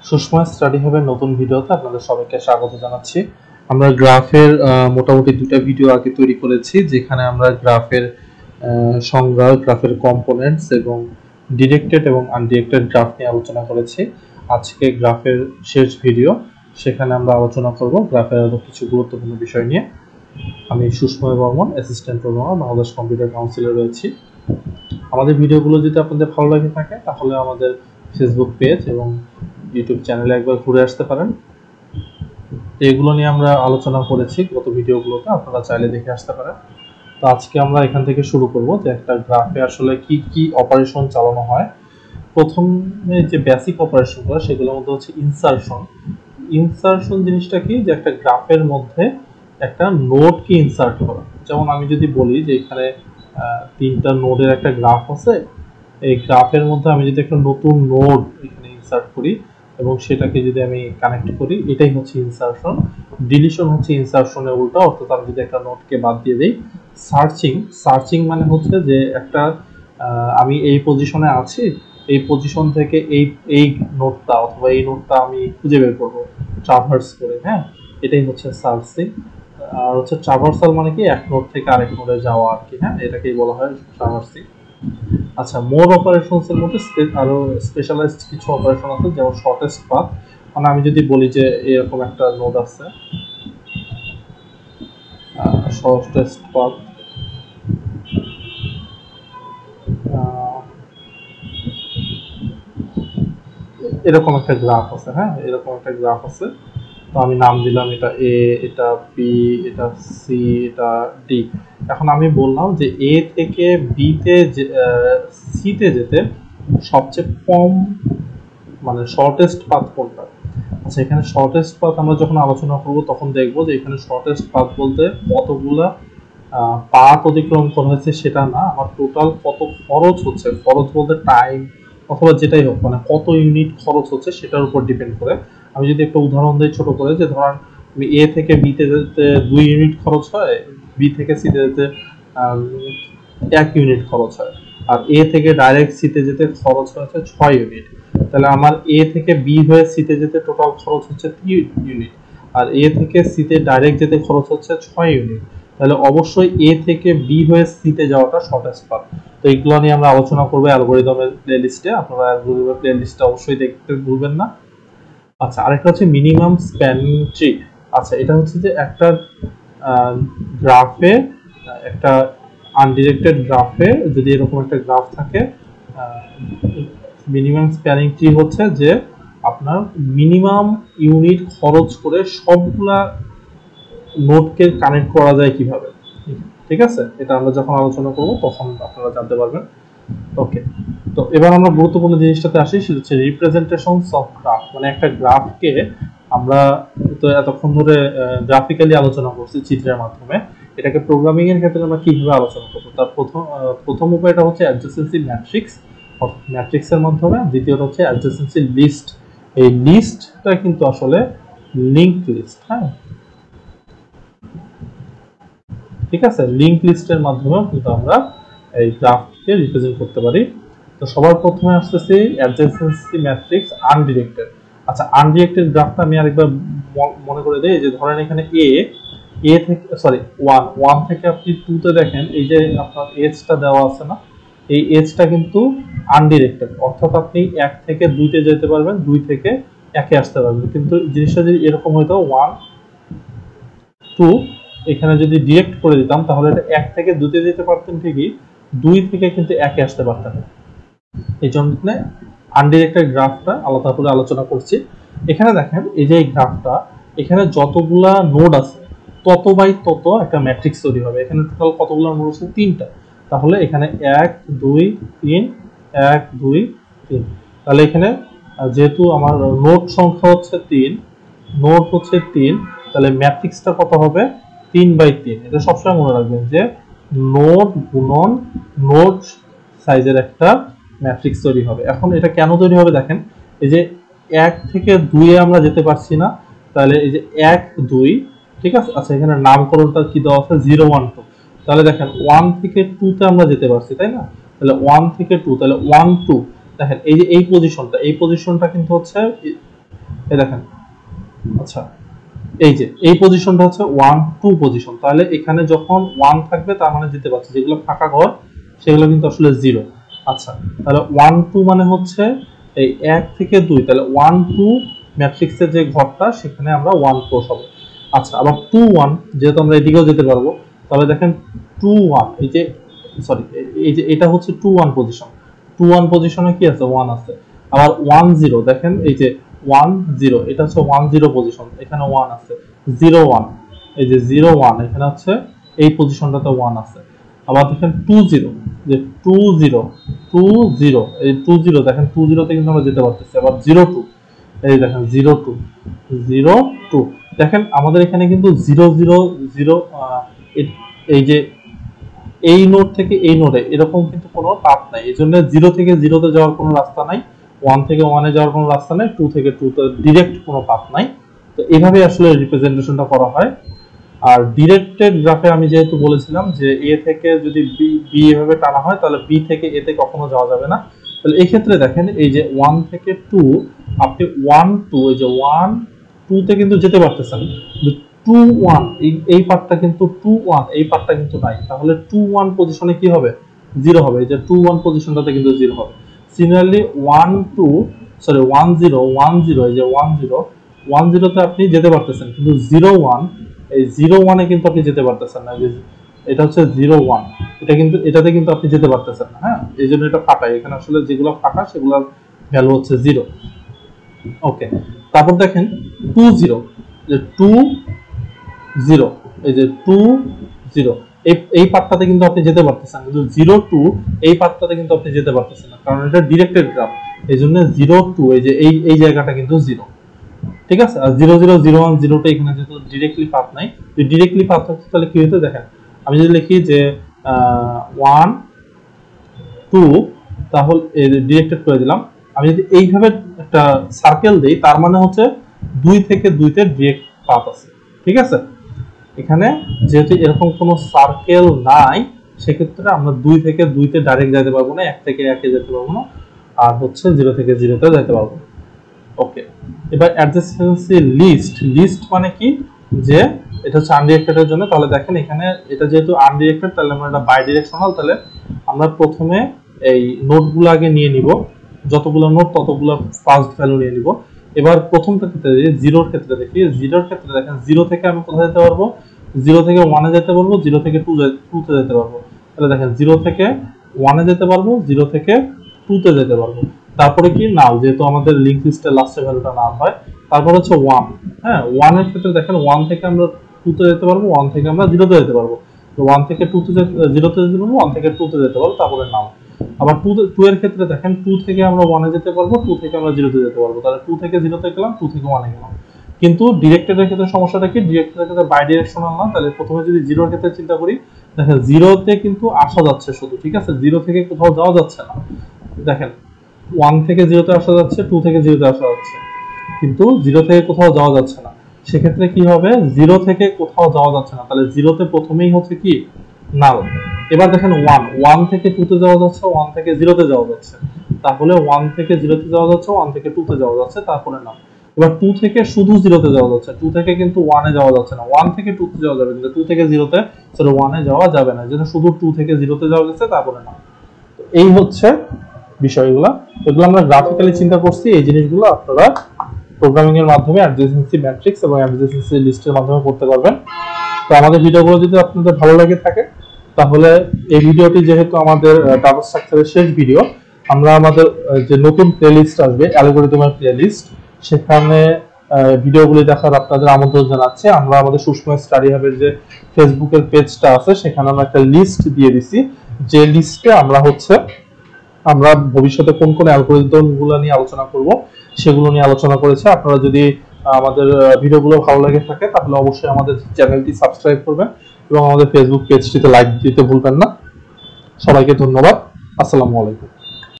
Sushmoy study হাবের নতুন ভিডিওতে আপনাদের সবাইকে স্বাগত জানাচ্ছি। আমরা গ্রাফের মোটামুটি দুটো ভিডিও আগে তৈরি করেছি, যেখানে আমরা গ্রাফের সংজ্ঞা, গ্রাফের কম্পোনেন্টস এবং ডিরেক্টেড এবং আনডিরেক্টেড গ্রাফ নিয়ে আলোচনা করেছি। আজকে গ্রাফের শেষ ভিডিও, সেখানে আমরা আলোচনা করব গ্রাফের আরো কিছু গুরুত্বপূর্ণ বিষয় নিয়ে। আমি Sushmoy Barman, assistant programmer, Bangladesh computer কাউন্সিলে রয়েছি। আমাদের ভিডিওগুলো যদি আপনাদের ভালো লাগে থাকে তাহলে আমাদের ফেসবুক পেজ এবং ইউটিউব চ্যানেলে একবার ঘুরে আসতে পারেন। এগুলো নিয়ে আমরা আলোচনা করেছি গত ভিডিওগুলোতে, আপনারা চাইলে দেখে আসতে পারেন। তো আজকে আমরা এখান থেকে শুরু করব যে একটা গ্রাফে আসলে কি কি অপারেশন চালানো হয়। প্রথমে যে বেসিক অপারেশনগুলো সেগুলোর মধ্যে হচ্ছে ইনসারশন। ইনসারশন জিনিসটা কি, যে একটা গ্রাফের মধ্যে একটা নোডকে ইনসার্ট করা। যেমন আমি যদি বলি যে এখানে তিনটা নোডের একটা গ্রাফ আছে, এই গ্রাফের মধ্যে আমি যদি একটা নতুন নোড এখানে ইনসার্ট করি এবং সেটাকে যদি আমি কানেক্ট করি, এটাই হচ্ছে ইনসারশন। ডিলিশন হচ্ছে ইনসারশনের উল্টা, অর্থাৎ আমি যদি একটা নোডকে বাদ দিয়ে দিই। সার্চিং মানে হচ্ছে যে একটা আমি এই পজিশনে আছি, এই পজিশন থেকে এই নোডটা অথবা এই নোডটা আমি খুঁজে বের করবো ট্রাভার্স করে। হ্যাঁ, এটাই হচ্ছে সার্চিং। আর হচ্ছে ট্রাভার্সাল মানে কি, এক নোড থেকে আরেক নোডে যাওয়া আর কি। হ্যাঁ, এটাকেই বলা হয় ট্রাভার্সিং। আচ্ছা, মোর অপারেশনস এর মধ্যে আরো স্পেশালাইজড কিছু অপারেশন আছে, যেমন শর্টেস্ট পাথ। মানে আমি যদি বলি যে এরকম একটা নোড আছে, শর্টেস্ট পাথ, এরকম একটা গ্রাফ আছে। হ্যাঁ, এরকম একটা গ্রাফ আছে। তো আমি নাম দিলাম এটা এ, এটা বি, এটা সি, এটা ডি। এখন আমি বললাম যে এ থেকে বিতে সিতে যেতে সবচেয়ে কম মানে শর্টেস্ট পাথ কোনটা। আচ্ছা, এখানে শর্টেস্ট পাথ আমরা যখন আলোচনা করব তখন দেখব যে এখানে শর্টেস্ট পাথ বলতে কতগুলা পাথ অতিক্রম করা হয়েছে সেটা না, আমার টোটাল কত খরচ হচ্ছে, খরচ বলতে টাইম অথবা যেটাই হোক, মানে কত ইউনিট খরচ হচ্ছে সেটার উপর ডিপেন্ড করে। আমি যদি একটা উদাহরণ দিই ছোট করে, যে ধরেন আমি এ থেকে বিতে যেতে 2 ইউনিট খরচ হয়, বি থেকে সিতে যেতে 1 ইউনিট খরচ হয়, আর এ থেকে ডাইরেক্ট সিতে যেতে খরচ হয়েছে 6 ইউনিট। তাহলে আমার এ থেকে বি হয়ে সিতে যেতে টোটাল খরচ হচ্ছে 3 ইউনিট, আর এ থেকে সিতে ডাইরেক্ট যেতে খরচ হচ্ছে 6 ইউনিট। তাহলে অবশ্যই এ থেকে বি হয়ে সিতে যাওয়াটা শর্টেস্ট পাথ। তো এইগুলো নিয়ে আমরা আলোচনা করব অ্যালগরিদমের প্লেলিস্টে, আপনারা অ্যালগরিদমের প্লেলিস্টটা অবশ্যই দেখতে ভুলবেন না। আচ্ছা, আরেকটা হচ্ছে মিনিমাম স্প্যানিং ট্রি। আচ্ছা, এটা হচ্ছে যে একটা গ্রাফে, একটা আনডিরেক্টেড গ্রাফে যদি এরকম একটা গ্রাফ থাকে, মিনিমাম স্প্যানিং ট্রি হচ্ছে যে আপনার মিনিমাম ইউনিট খরচ করে সবগুলা নোডকে কানেক্ট করা যায় কিভাবে। ঠিক আছে, এটা আমরা যখন আলোচনা করব তখন আপনারা জানতে পারবেন। ওকে, তো এবার আমরা গুরুত্বপূর্ণ জিনিসটাতে আসি, সেটা হচ্ছে রিপ্রেজেন্টেশনস অফ গ্রাফ। মানে একটা গ্রাফকে আমরা তো এতক্ষণ ধরে গ্রাফিক্যালি আলোচনা করছি চিত্রের মাধ্যমে, এটাকে প্রোগ্রামিং এর ক্ষেত্রে আমরা কিভাবে আলোচনা করব। তার প্রথম উপায়টা হচ্ছে অ্যাডজেসেন্সি ম্যাট্রিক্স, ম্যাট্রিক্সের মাধ্যমে। দ্বিতীয়টা হচ্ছে অ্যাডজেসেন্সি লিস্ট। এই লিস্টটা কিন্তু আসলে লিঙ্কড লিস্ট। হ্যাঁ, ঠিক আছে, লিঙ্ক লিস্টের মাধ্যমে কিন্তু আমরা এই গ্রাফকে রিপ্রেজেন্ট করতে পারি। তো সবার প্রথমে আসতেছি অ্যাডজেসেন্সি ম্যাট্রিক্স আনডিরেক্টেড। আচ্ছা, আনডিরেক্টেড গ্রাফটা আমি আরেকবার মনে করে দেই। যে ধরেন এখানে এ থেকে ওয়ান থেকে আপনি 2 তে দেখেন, এই যে আপনার এজটা দেওয়া আছে না, এই এজটা কিন্তু আনডিরেক্টেড, অর্থাৎ আপনি 1 থেকে 2 তে যেতে পারবেন, 2 থেকে 1 এ আসতে পারবেন। কিন্তু জিনিসটা যদি এরকম হইতো 1 2, এখানে যদি ডিরেক্ট করে দিতাম তাহলে এটা 1 থেকে 2 তে যেতে পারতেন ঠিকই, 2 থেকে কিন্তু 1 এ আসতে পারতেন। এই জন্য আনডিরেক্টেড গ্রাফটা আলাদা করে আলোচনা করছি। এখানে দেখেন, এই যে এই গ্রাফটা, এখানে যতগুলা নোড আছে তত বাই তত একটা ম্যাট্রিক্স তৈরি হবে। এখানে টোটাল কতগুলো নোড আছে? 3টা। তাহলে এখানে 1 2 3, 1 2 3। তাহলে এখানে যেহেতু আমার নোড সংখ্যা হচ্ছে 3, নোড হচ্ছে 3, তাহলে ম্যাট্রিক্সটা কত হবে? 3/3। এটা সবসময় মনে রাখবেন যে নোড গুণন নোড সাইজের একটা ম্যাট্রিক্স তৈরি হবে। এখন এটা কেন তৈরি হবে দেখেন, এই যে 1 থেকে 2 এ আমরা যেতে পারছি না, তাহলে এই যে 1 2, ঠিক আছে। আচ্ছা, এখানে নামকরণটা কি দেওয়া আছে? 0 1 2। তাহলে দেখেন 1 থেকে 2 তে আমরা যেতে পারছি, তাই না? তাহলে 1 থেকে 2, তাহলে 1 2। দেখেন এই যে এই পজিশনটা কিন্তু হচ্ছে এই দেখেন, আচ্ছা এই যে এই পজিশনটা হচ্ছে 1 2 পজিশন, তাহলে এখানে যখন 1 থাকবে তার মানে দিতে পারছি যেগুলো ফাঁকা ঘর সেগুলো কিন্তু আসলে 0। আচ্ছা তাহলে 1 2 মানে হচ্ছে এই 1 থেকে 2, তাহলে 1 2 ম্যাট্রিক্সের যে ঘরটা সেখানে আমরা 1 বসাবো। আচ্ছা আবার 2 1, যেহেতু আমরা এদিকেও যেতে পারবো, তাহলে দেখেন 2 1, এই যে সরি এই যে এটা হচ্ছে 2 1 পজিশন, 2 1 পজিশনে কি আছে 1 আছে। আবার 1 0, দেখেন এই যে 1 0, এটা হচ্ছে 1 0 পজিশন, এখানে 1 আছে। 0 1, এই যে 0 1, এখানে হচ্ছে এই পজিশনটাতে 1 আছে। আবার দেখেন 2 0, যে 2 0 2 0, এই 2 0, দেখেন 2 0 তে কিন্তু আমরা যেতে পারতেছি। আবার 0 2, এই দেখেন 0 2 0 2, দেখেন আমাদের এখানে কিন্তু 0 0 0, এই যে এই নোড থেকে এই নোডে এরকম কিন্তু কোনো পাথ নাই, এজন্য 0 থেকে 0 তে যাওয়ার কোনো রাস্তা নাই, 1 থেকে 1 এ যাওয়ার কোনো রাস্তা নাই, 2 থেকে 2 তে ডাইরেক্ট কোনো পাথ নাই। তো এইভাবে আসলে রিপ্রেজেন্টেশনটা করা হয়। আর ডিরেক্টেড গ্রাফে আমি যেহেতু বলেছিলাম যে এ থেকে যদি বি এভাবে টানা হয় তাহলে বি থেকে এ তে কখনো যাওয়া যাবে না। তাহলে এই ক্ষেত্রে দেখেন এই যে 1 থেকে 2, আপনি 1 2, এই যে 1 2 তে কিন্তু যেতে পারতেছেন, 2 1 এই পার্টটা কিন্তু 2 1 এই পার্টটা কিন্তু নাই, তাহলে 2 1 পজিশনে কি হবে 0 হবে, এই যে 2 1 পজিশনটাতে কিন্তু 0 হবে। সিমিলারলি 1 2 সরি 1 0 1 0, এই যে 1 0 1 0 তে আপনি যেতে পারতেছেন, কিন্তু 0 1, এই 0 1 এ কিন্তু আপনি যেতে পারতেছেন না, এটা হচ্ছে 0 1, এটা কিন্তু এটাতে কিন্তু আপনি যেতে পারতেছেন না। হ্যাঁ, এই জন্য এটা ফাঁকা, এখানে আসলে যেগুলো ফাঁকা সেগুলোর ভ্যালু হচ্ছে 0। ওকে, তারপর দেখেন 2 0, যে 2 0, এই যে 2 0, এই পার্টটাতে কিন্তু আপনি যেতে পারতেছেন, কিন্তু 0 2 এই পার্টটাতে কিন্তু আপনি যেতে পারতেছেন না, কারণ এটা ডিরেক্টেড গ্রাফ। এই জন্য 0 2, এই যে এই জায়গাটা কিন্তু 0, ঠিক আছে। আর 0 0 0 1 0 টা এখানে যেহেতু ডিরেক্টলি পাথ নাই, যদি ডিরেক্টলি পাথ থাকতো তাহলে কি হতো দেখেন, আমি যদি লিখি যে 1 2, তাহলে ডিরেক্টেড করে দিলাম। আমি যদি এইভাবে একটা সার্কেল দেই তার মানে হচ্ছে 2 থেকে 2 তে ডিরেক্ট পাথ আছে, ঠিক আছে। এখানে যেহেতু এরকম কোনো সার্কেল নাই সেক্ষেত্রে আমরা 2 থেকে 2 তে ডাইরেক্ট যেতে পারবো না, 1 থেকে 1 এ যেতে পারবো না, আর হচ্ছে 0 থেকে 0 তে যেতে পারবো না। ওকে, এবার অ্যাডজেসেন্সি লিস্ট মানে কি, যে এটা হচ্ছে আনডিরেক্টেড এর জন্য। তাহলে দেখেন এখানে এটা যেহেতু আনডিরেক্টেড তাহলে আমরা এটা বাই ডিরেকশনাল, তাহলে আমরা প্রথমে এই নোডগুলো আগে নিয়ে নিব, যতগুলো নোড ততগুলো ফার্স্ট ভ্যালু নিয়ে নিব। এবার প্রথমটা ক্ষেত্রে জিরোর ক্ষেত্রে দেখি, জিরোর ক্ষেত্রে দেখেন 0 থেকে আমি কোথায় যেতে পারবো, 0 থেকে 1 এ যেতে পারবো, 0 থেকে 2 তে যেতে পারবো। তাহলে দেখেন 0 থেকে 1 এ যেতে পারবো, 0 থেকে 2 তে যেতে পারবো। তারপরে কি নাল, যেহেতু আমাদের লিংক লিস্টের লাস্টের ভ্যালুটা নাল হয়। তারপর হচ্ছে 1, হ্যাঁ 1 এর ক্ষেত্রে দেখেন 1 থেকে আমরা 2 তে যেতে পারবো, 1 থেকে আমরা 0 তে যেতে পারবো। তো 1 থেকে 2 তে 0 তে যেতে পারবো, 1 থেকে 2 তে যেতে পারবো, তারপরে নাল। আবার 2 এর ক্ষেত্রে দেখেন 2 থেকে আমরা 1 এ যেতে পারবো, 2 থেকে আমরা 0 তে যেতে পারবো। তাহলে 2 থেকে 0 তে গেলাম, 2 থেকে 1 এ গেলাম। কিন্তু ডিরেক্টেড এর ক্ষেত্রে সমস্যাটা কি, ডিরেক্টেড এর ক্ষেত্রে বাই ডিরেকশনাল না। তাহলে প্রথমে যদি 0 এর ক্ষেত্রে চিন্তা করি, দেখেন 0 তে কিন্তু আসা যাচ্ছে শুধু, ঠিক আছে, 0 থেকে কোথাও যাওয়া যাচ্ছে না। দেখেন 1 থেকে 0 তে আসা যাচ্ছে, 2 থেকে 0 তে আসা যাচ্ছে, কিন্তু 0 থেকে কোথাও যাওয়া যাচ্ছে না। সেক্ষেত্রে কি হবে, 0 থেকে কোথাও যাওয়া যাচ্ছে না, তাহলে 0 তে প্রথমেই হচ্ছে কি নাল। এবার দেখেন 1 থেকে 2 তে যাওয়া যাচ্ছে, 1 থেকে 0 তে যাওয়া যাচ্ছে, তাহলে 1 থেকে 0 তে যাওয়া যাচ্ছে, 1 থেকে 2 তে যাওয়া যাচ্ছে, তারপরে নাল। এবার 2 থেকে শুধু 0 তে যাওয়া যাচ্ছে, 2 থেকে কিন্তু 1 এ যাওয়া যাচ্ছে না, 1 থেকে 2 তে যাওয়া যাবে, কিন্তু 2 থেকে 0 তে সরি 1 এ যাওয়া যাবে না, যেটা শুধু 2 থেকে 0 তে যাওয়া যাচ্ছে, তারপরে নাল। তো এই হচ্ছে বিষয়গুলো, এগুলো আমরা গ্রাফিক্যালি চিন্তা করছি। এই জিনিসগুলো আপনারা প্রোগ্রামিং এর মাধ্যমে অ্যাডজেসেন্সি ম্যাট্রিক্স এবং অ্যাডজেসেন্সি লিস্টের মাধ্যমে করতে পারবেন। তো আমাদের ভিডিওগুলো যদি আপনাদের ভালো লাগে থাকে তাহলে এই ভিডিওটি যেহেতু আমাদের ডাটা স্ট্রাকচারের শেষ ভিডিও, আমরা আমাদের যে নতুন প্লেলিস্ট আসবে অ্যালগরিদমের প্লেলিস্ট, সেখানে ভিডিওগুলি দেখার আপনাদের আমন্ত্রণ জানাচ্ছি। আমরা আমাদের সুষময় স্টাডি হাবের যে ফেসবুকের পেজটা আছে সেখানে আমরা একটা লিস্ট দিয়ে দিছি, যে লিস্টে আমরা ভবিষ্যতে কোন কোন অ্যালগরিদমগুলো নিয়ে আলোচনা করব সেগুলো নিয়ে আলোচনা করেছে। আপনারা যদি আমাদের ভিডিওগুলো ভালো লাগে থাকে তাহলে অবশ্যই আমাদের চ্যানেলটি সাবস্ক্রাইব করবেন এবং আমাদের ফেসবুক পেজটিতে লাইক দিতে ভুলবেন না। সবাইকে ধন্যবাদ, আসসালামু আলাইকুম।